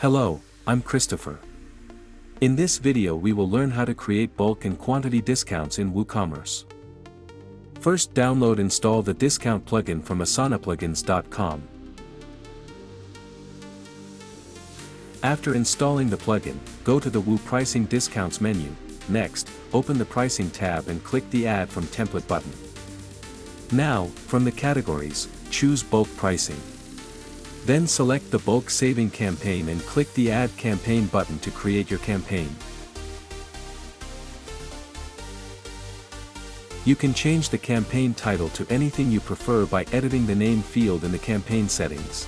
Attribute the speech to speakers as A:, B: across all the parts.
A: Hello, I'm Christopher. In this video we will learn how to create bulk and quantity discounts in WooCommerce. First, download and install the discount plugin from asanaplugins.com. After installing the plugin, go to the Woo Pricing Discounts menu. Next, open the Pricing tab and click the Add from Template button. Now, from the categories, choose Bulk Pricing. Then select the Bulk Saving campaign and click the Add Campaign button to create your campaign. You can change the campaign title to anything you prefer by editing the name field in the campaign settings.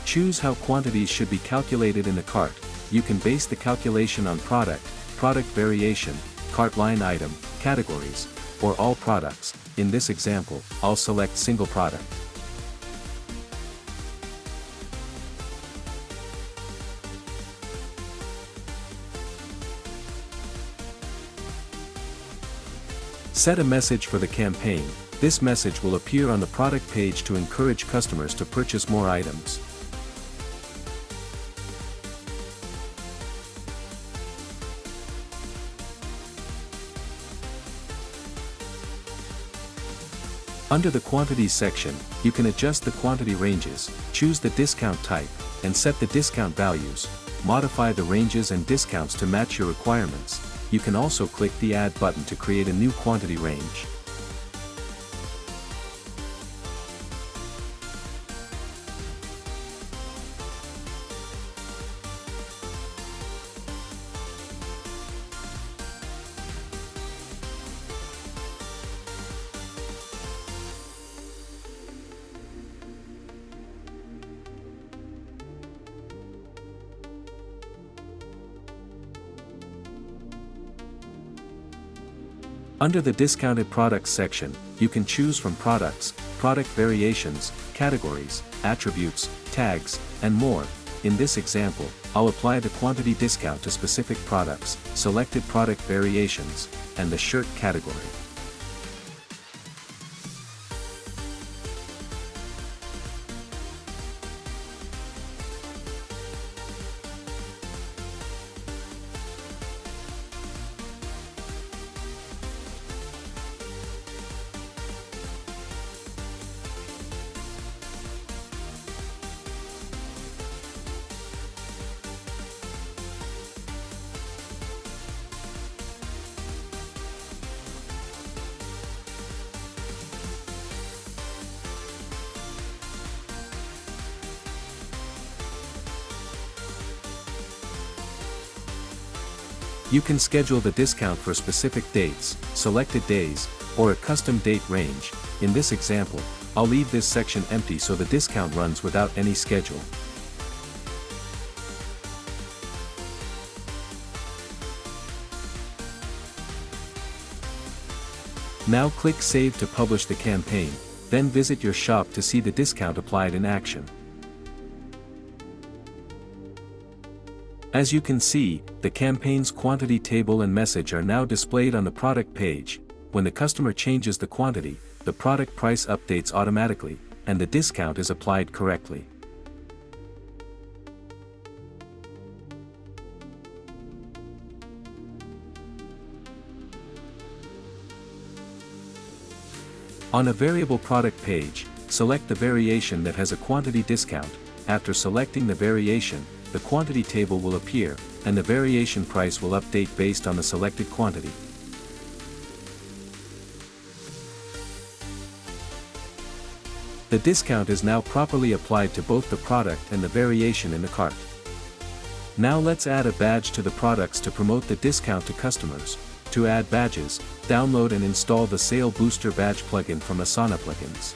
A: Choose how quantities should be calculated in the cart. You can base the calculation on product, product variation, cart line item, categories, or all products. In this example, I'll select single product. Set a message for the campaign. This message will appear on the product page to encourage customers to purchase more items. Under the Quantities section, you can adjust the quantity ranges, choose the discount type, and set the discount values. Modify the ranges and discounts to match your requirements. You can also click the Add button to create a new quantity range. Under the Discounted Products section, you can choose from products, product variations, categories, attributes, tags, and more. In this example, I'll apply the quantity discount to specific products, selected product variations, and the shirt category. You can schedule the discount for specific dates, selected days, or a custom date range. In this example, I'll leave this section empty so the discount runs without any schedule. Now click Save to publish the campaign, then visit your shop to see the discount applied in action. As you can see, the campaign's quantity table and message are now displayed on the product page. When the customer changes the quantity, the product price updates automatically, and the discount is applied correctly. On a variable product page, select the variation that has a quantity discount. After selecting the variation, the quantity table will appear, and the variation price will update based on the selected quantity. The discount is now properly applied to both the product and the variation in the cart. Now let's add a badge to the products to promote the discount to customers. To add badges, download and install the Sale Booster Badge plugin from Asana Plugins.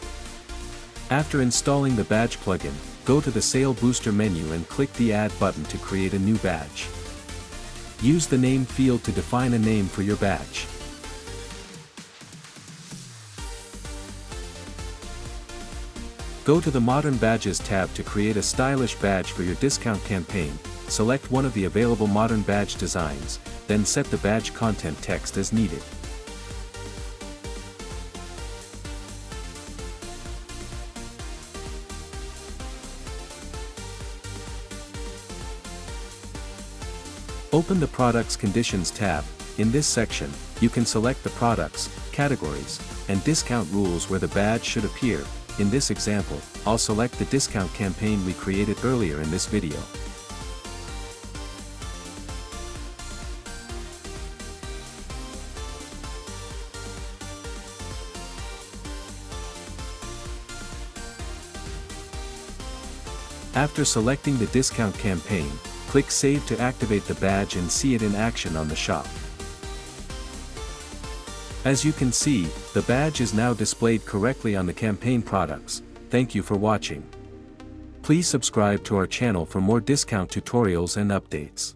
A: After installing the badge plugin, go to the Sale Booster menu and click the Add button to create a new badge. Use the name field to define a name for your badge. Go to the Modern Badges tab to create a stylish badge for your discount campaign. Select one of the available modern badge designs, then set the badge content text as needed. Open the Products Conditions tab. In this section, you can select the products, categories, and discount rules where the badge should appear. In this example, I'll select the discount campaign we created earlier in this video. After selecting the discount campaign, click Save to activate the badge and see it in action on the shop. As you can see, the badge is now displayed correctly on the campaign products. Thank you for watching. Please subscribe to our channel for more discount tutorials and updates.